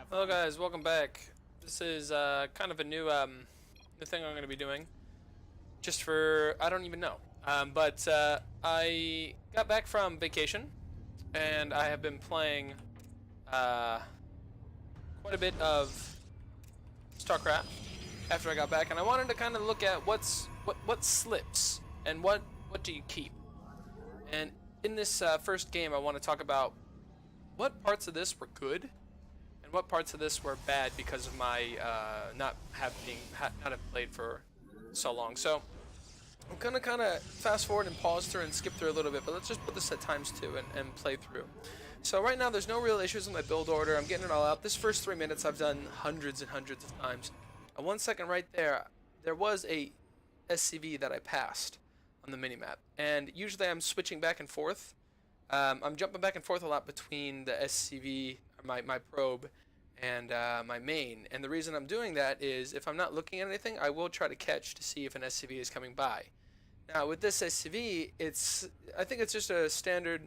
Hello guys, welcome back. This is kind of a new thing I'm going to be doing. Just for, I don't even know. But I got back from vacation, and I have been playing uh, quite a bit of StarCraft after I got back, and I wanted to kind of look at what slips and what do you keep. And in this first game, I want to talk about what parts of this were good and what parts of this were bad because of my not having played for so long. So I'm gonna kind of fast forward and pause through and skip through a little bit, but let's just put this at ×2 and play through. So right now there's no real issues with my build order. I'm getting it all out. This first 3 minutes I've done hundreds and hundreds of times. And 1 second right there was a SCV that I passed on the minimap, and usually I'm switching back and forth. I'm jumping back and forth a lot between the SCV, my probe, and my main. And the reason I'm doing that is if I'm not looking at anything, I will try to catch to see if an SCV is coming by. Now with this SCV, I think it's just a standard.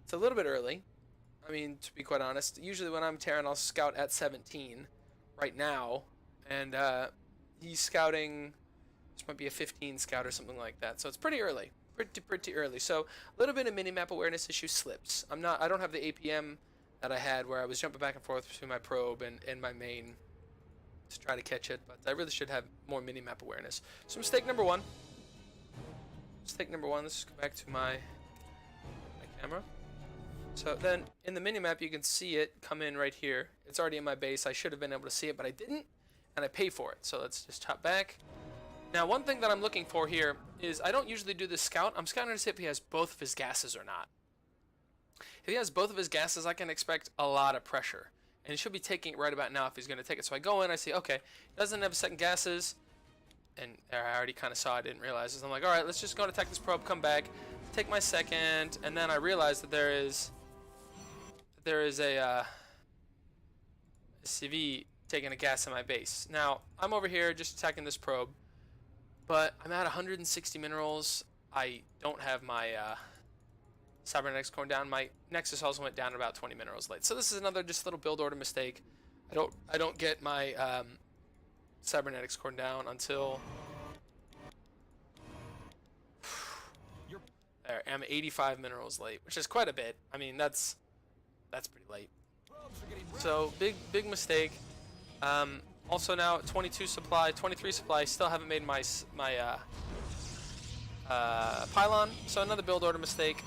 It's a little bit early. I mean, to be quite honest, usually when I'm Terran, I'll scout at 17 right now, and he's scouting. This might be a 15 scout or something like that. So it's pretty early. Pretty early. So a little bit of minimap awareness issue slips. I don't have the APM that I had where I was jumping back and forth between my probe and my main to try to catch it, but I really should have more minimap awareness. So mistake number one. Let's just go back to my camera. So then in the minimap you can see it come in right here. It's already in my base. I should have been able to see it, but I didn't, and I pay for it. So let's just hop back. Now, one thing that I'm looking for here is I don't usually do this scout. I'm scouting to see if he has both of his gases or not. If he has both of his gases, I can expect a lot of pressure. And he should be taking it right about now if he's going to take it. So I go in, I see, okay, he doesn't have second gases. And I already kind of saw, I didn't realize this. I'm like, all right, let's just go and attack this probe, come back, take my second. And then I realize that there is a CV taking a gas in my base. Now, I'm over here just attacking this probe. But I'm at 160 minerals. I don't have my cybernetics going down. My Nexus also went down about 20 minerals late. So this is another just little build order mistake. I don't get my cybernetics core down until there. I'm 85 minerals late, which is quite a bit. I mean, that's pretty late. So big mistake. Also now 22 supply, 23 supply. Still haven't made my pylon. So another build order mistake.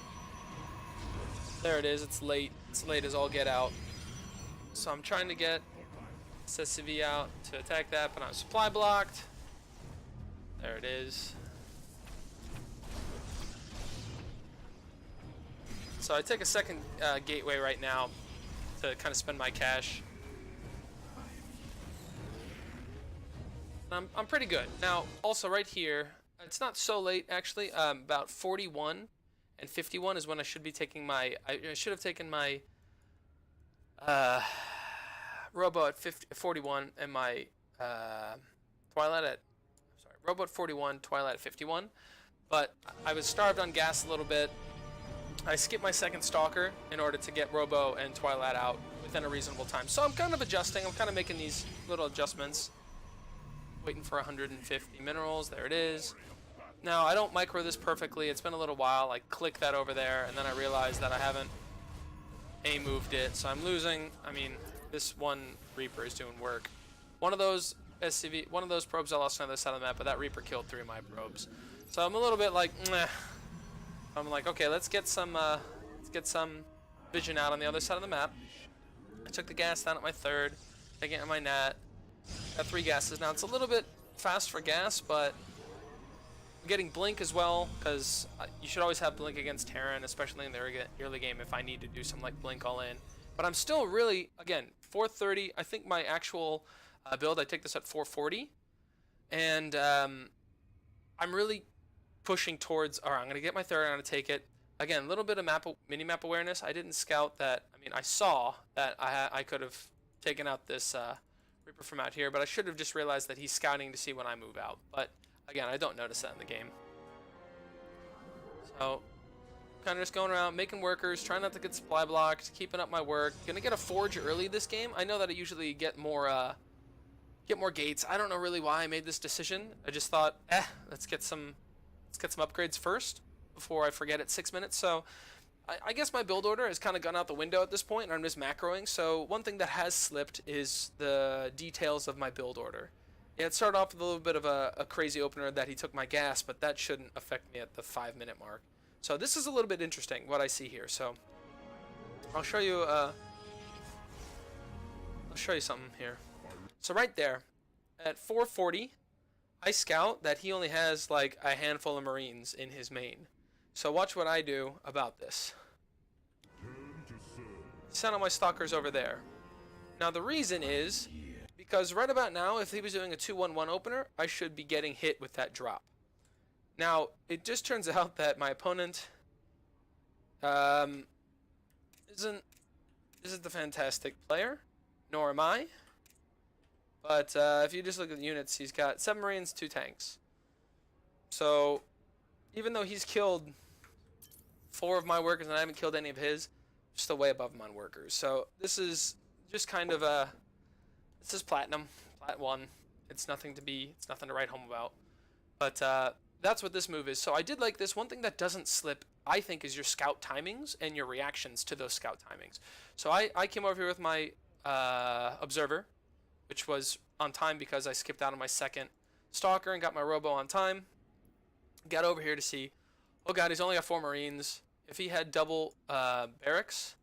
There it is. It's late. It's late as all get out. So I'm trying to get SCV out to attack that, but I'm supply blocked. There it is. So I take a second gateway right now to kind of spend my cash. I'm pretty good. Now, also right here, it's not so late actually. About 41 and 51 is when I should be taking my. I should have taken my Robo at 41 and my Twilight at. Sorry, Robo at 41, Twilight at 51. But I was starved on gas a little bit. I skipped my second Stalker in order to get Robo and Twilight out within a reasonable time. So I'm kind of adjusting. I'm kind of making these little adjustments. Waiting for 150 minerals. There it is. Now, I don't micro this perfectly. It's been a little while. I click that over there, and then I realize that I haven't A-moved it, so I'm losing. I mean, this one Reaper is doing work. One of those probes I lost on the other side of the map, but that Reaper killed 3 of my probes. So I'm a little bit like, meh. I'm like, okay, let's get some vision out on the other side of the map. I took the gas down at my third, taking it at my nat. Got 3 gases. Now it's a little bit fast for gas, but I'm getting blink as well, because you should always have blink against Terran, especially in the early game if I need to do some like blink all in. But I'm still really, again, 430. I think my actual build, I take this at 440. And I'm really pushing towards, all right, I'm going to get my third, I'm going to take it. Again, a little bit of mini-map awareness. I didn't scout that. I mean, I saw that I could have taken out this Reaper from out here, but I should have just realized that he's scouting to see when I move out. But again, I don't notice that in the game. So Kind of just going around, making workers, trying not to get supply blocked, keeping up my work. Gonna get a forge early this game. I know that I usually get more gates. I don't know really why I made this decision. I just thought, let's get some upgrades first before I forget it 6 minutes. So I guess my build order has kind of gone out the window at this point, and I'm just macroing. So one thing that has slipped is the details of my build order. Yeah, it started off with a little bit of a crazy opener that he took my gas, but that shouldn't affect me at the 5-minute mark. So this is a little bit interesting, what I see here. So I'll show you something here. So right there, at 440, I scout that he only has like a handful of Marines in his main. So watch what I do about this. Send all my stalkers over there. Now the reason is because right about now, if he was doing a 2-1-1 opener, I should be getting hit with that drop. Now, it just turns out that my opponent isn't the fantastic player, nor am I. But if you just look at the units, he's got 7 Marines, 2 tanks. So, even though he's killed 4 of my workers and I haven't killed any of his, I'm still way above him on workers. So, this is just kind of this is platinum, plat 1. It's nothing to write home about. But that's what this move is. So I did like this. One thing that doesn't slip, I think, is your scout timings and your reactions to those scout timings. So I came over here with my observer, which was on time because I skipped out on my second stalker and got my robo on time. Got over here to see, oh god, he's only got 4 Marines. If he had double barracks,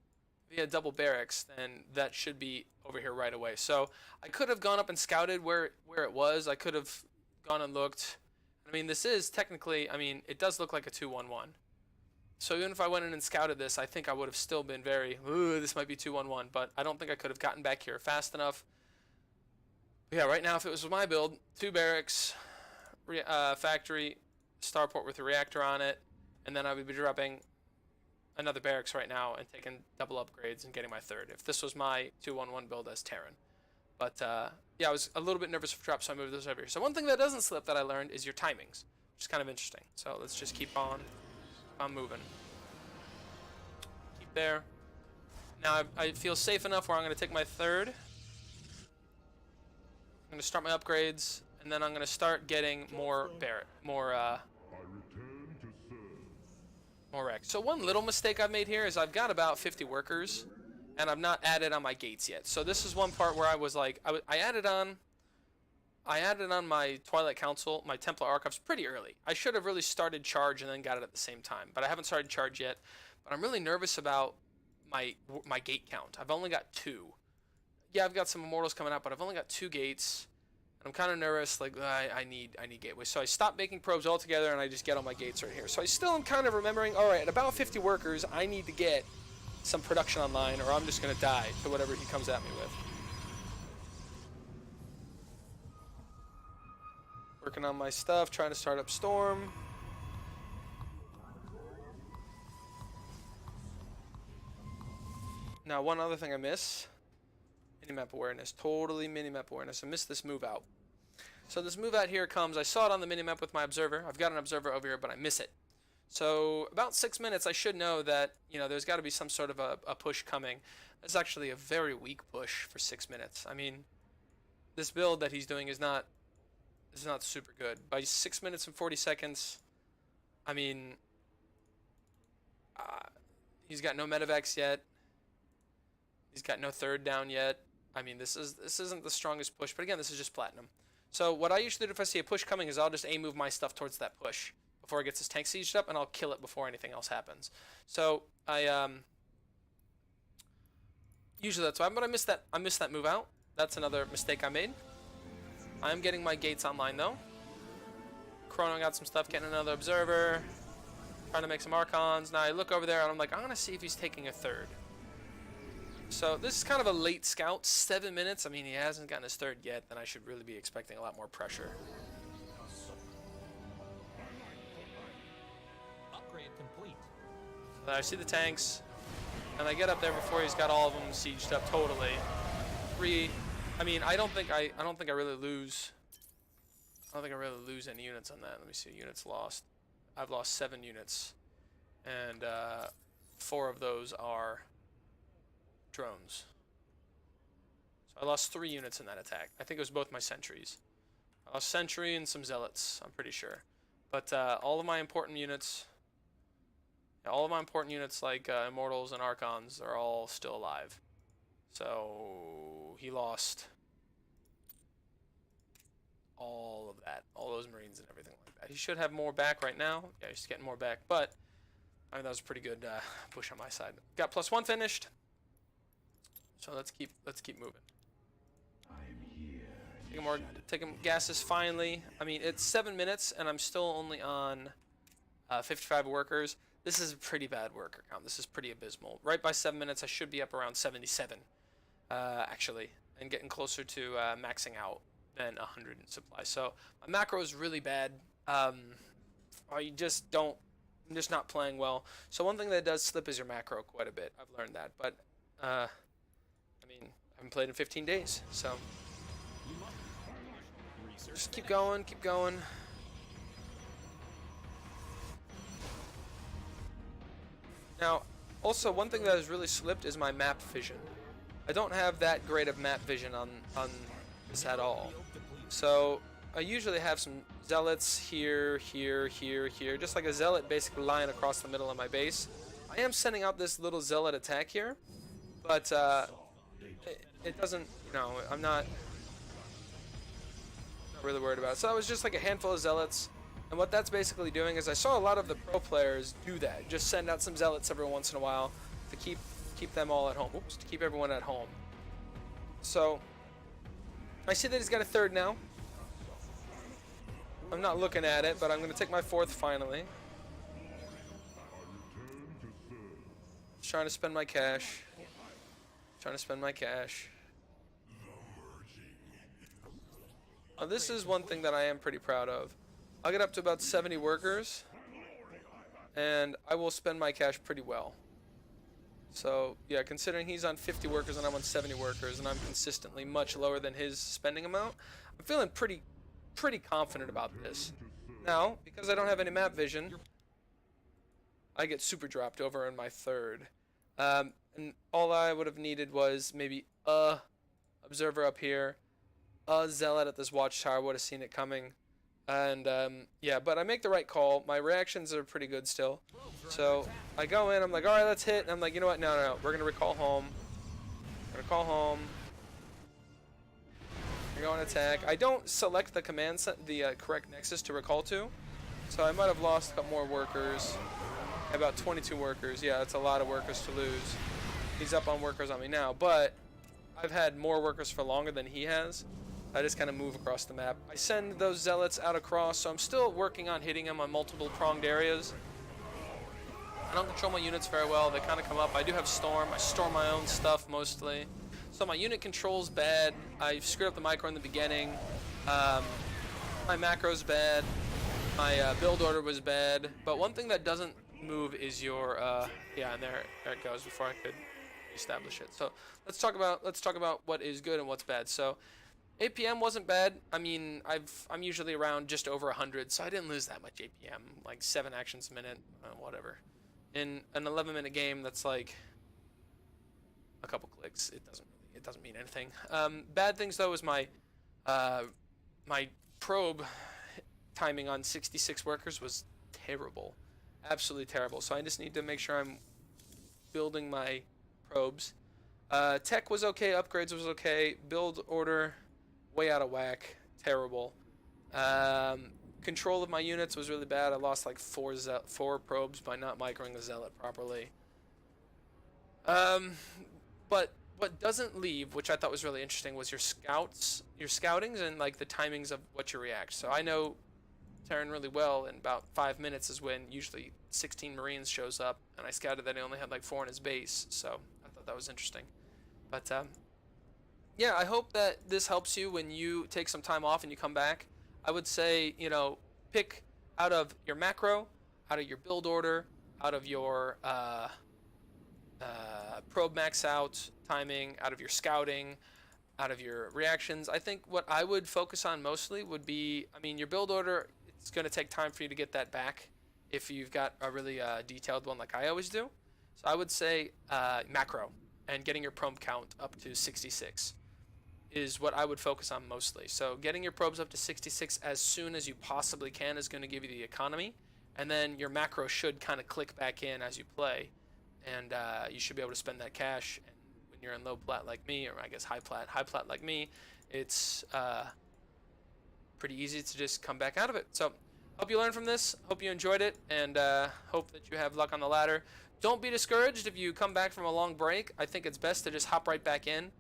then that should be over here right away. So I could have gone up and scouted where it was. I could have gone and looked. I mean, this is technically, it does look like a 2-1-1. So even if I went in and scouted this, I think I would have still been very, ooh, this might be 2-1-1, but I don't think I could have gotten back here fast enough. But yeah, right now, if it was my build, 2 barracks, factory, starport with a reactor on it, and then I would be dropping another barracks right now and taking double upgrades and getting my 3rd. If this was my 2-1-1 build as Terran. But yeah, I was a little bit nervous for drop, so I moved those over here. So one thing that doesn't slip that I learned is your timings, which is kind of interesting. So let's just keep on moving. Keep there. Now I feel safe enough where I'm going to take my 3rd. I'm going to start my upgrades, and then I'm going to start getting more wreck. So one little mistake I've made here is I've got about 50 workers, and I've not added on my gates yet. So this is one part where I was like, I added on my Twilight Council, my Templar Archives pretty early. I should have really started charge and then got it at the same time, but I haven't started charge yet. But I'm really nervous about my gate count. I've only got 2. Yeah, I've got some Immortals coming out, but I've only got 2 gates. And I'm kind of nervous, like, I need gateways. So I stopped making probes altogether, and I just get all my gates right here. So I still am kind of remembering, all right, at about 50 workers, I need to get some production online, or I'm just going to die to whatever he comes at me with. Working on my stuff, trying to start up Storm. Now, one other thing I miss. Minimap awareness. Totally minimap awareness. I missed this move out. So this move out here comes. I saw it on the minimap with my observer. I've got an observer over here, but I miss it. So about 6 minutes, I should know that, there's got to be some sort of a push coming. It's actually a very weak push for 6 minutes. I mean, this build that he's doing is not super good. By 6 minutes and 40 seconds, I mean, he's got no medevacs yet. He's got no 3rd down yet. I mean, this isn't the strongest push, but again, this is just platinum. So what I usually do if I see a push coming is I'll just move my stuff towards that push before it gets his tank sieged up, and I'll kill it before anything else happens. So usually that's why, but I missed that move out. That's another mistake I made. I'm getting my gates online though. Chrono got some stuff, getting another observer, trying to make some Archons. Now I look over there and I'm like, I'm gonna see if he's taking a 3rd. So this is kind of a late scout, 7 minutes. I mean, he hasn't gotten his 3rd yet, then I should really be expecting a lot more pressure. Upgrade complete. So I see the tanks, and I get up there before he's got all of them sieged up totally. I mean, I don't think I really lose. I don't think I really lose any units on that. Let me see, units lost. I've lost 7 units, and 4 of those are drones. So I lost 3 units in that attack. I think it was both my sentries. I lost sentry and some zealots, I'm pretty sure. But all of my important units, like immortals and archons, are all still alive. So he lost all of that, all those marines and everything like that. He should have more back right now. Yeah, he's getting more back, but I mean that was a pretty good push on my side. Got +1 finished. So let's keep moving. Taking gases finally. I mean, it's 7 minutes and I'm still only on 55 workers. This is a pretty bad worker count. This is pretty abysmal. Right by 7 minutes, I should be up around 77, actually, and getting closer to maxing out than 100 in supply. So my macro is really bad. I'm just not playing well. So one thing that does slip is your macro quite a bit. I've learned that, but I mean, I haven't played in 15 days, so just keep going, keep going. Now, also one thing that has really slipped is my map vision. I don't have that great of map vision on this at all. So I usually have some zealots here, here, here, here, just like a zealot basically lying across the middle of my base. I am sending out this little zealot attack here, but it doesn't, you know, I'm not really worried about it. So it was just like a handful of zealots, and what that's basically doing is I saw a lot of the pro players do that, just send out some zealots every once in a while to keep them all at home. Oops, to keep everyone at home. So I see that he's got a 3rd now. I'm not looking at it, but I'm going to take my 4th finally. Just trying to spend my cash. This is one thing that I am pretty proud of. I'll get up to about 70 workers, and I will spend my cash pretty well. So, yeah, considering he's on 50 workers and I'm on 70 workers, and I'm consistently much lower than his spending amount, I'm feeling pretty confident about this. Now, because I don't have any map vision, I get super dropped over in my 3rd. And all I would have needed was maybe a observer up here, a zealot at this watchtower would have seen it coming. And yeah, but I make the right call. My reactions are pretty good still. So I go in, I'm like, alright, let's hit. And I'm like, you know what? No. We're going to recall home. We're going to call home. We're going to attack. I don't select the correct nexus to recall to. So I might have lost a couple more workers. About 22 workers. Yeah, that's a lot of workers to lose. He's up on workers on me now. But I've had more workers for longer than he has. I just kind of move across the map. I send those zealots out across, so I'm still working on hitting them on multiple pronged areas. I don't control my units very well. They kind of come up. I do have storm. I store my own stuff mostly. So my unit control's bad. I screwed up the micro in the beginning. My macro's bad. My build order was bad. But one thing that doesn't move is your yeah, and there it goes before I could establish it. So let's talk about what is good and what's bad. So APM wasn't bad. I mean, I'm usually around just over 100, so I didn't lose that much APM, like 7 actions a minute, whatever. In an 11-minute game, that's like a couple clicks. It doesn't mean anything. Bad things though is my my probe timing on 66 workers was terrible, absolutely terrible. So I just need to make sure I'm building my probes. Tech was okay, upgrades was okay, build order way out of whack, terrible. Control of my units was really bad. I lost like 4 probes by not microing the zealot properly. But what doesn't leave, which I thought was really interesting, was your scoutings and like the timings of what you react. So I know Terran really well, in about 5 minutes is when usually 16 Marines shows up, and I scouted that he only had like 4 in his base, so I thought that was interesting. But yeah, I hope that this helps you when you take some time off and you come back. I would say, you know, pick out of your macro, out of your build order, out of your probe max out timing, out of your scouting, out of your reactions. I think what I would focus on mostly would be, I mean, your build order, it's going to take time for you to get that back. if you've got a really detailed one like I always do. So I would say macro and getting your probe count up to 66 is what I would focus on mostly. So getting your probes up to 66 as soon as you possibly can is going to give you the economy, and then your macro should kind of click back in as you play, and you should be able to spend that cash. And when you're in low plat like me, or I guess high plat like me, it's pretty easy to just come back out of it. So hope you learned from this. Hope you enjoyed it, and hope that you have luck on the ladder. Don't be discouraged if you come back from a long break. I think it's best to just hop right back in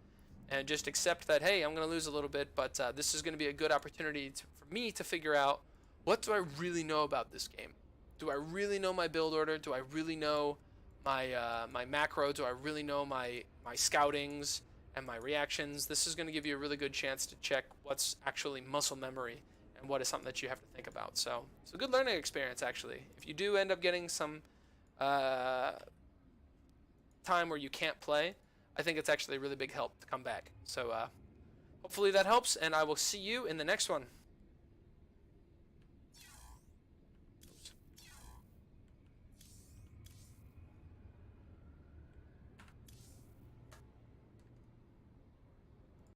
and just accept that, hey, I'm going to lose a little bit, but this is going to be a good opportunity for me to figure out, what do I really know about this game? Do I really know my build order? Do I really know my my macro? Do I really know my scoutings and my reactions? This is going to give you a really good chance to check what's actually muscle memory and what is something that you have to think about. So it's a good learning experience, actually. If you do end up getting some time where you can't play, I think it's actually a really big help to come back. So hopefully that helps, and I will see you in the next one.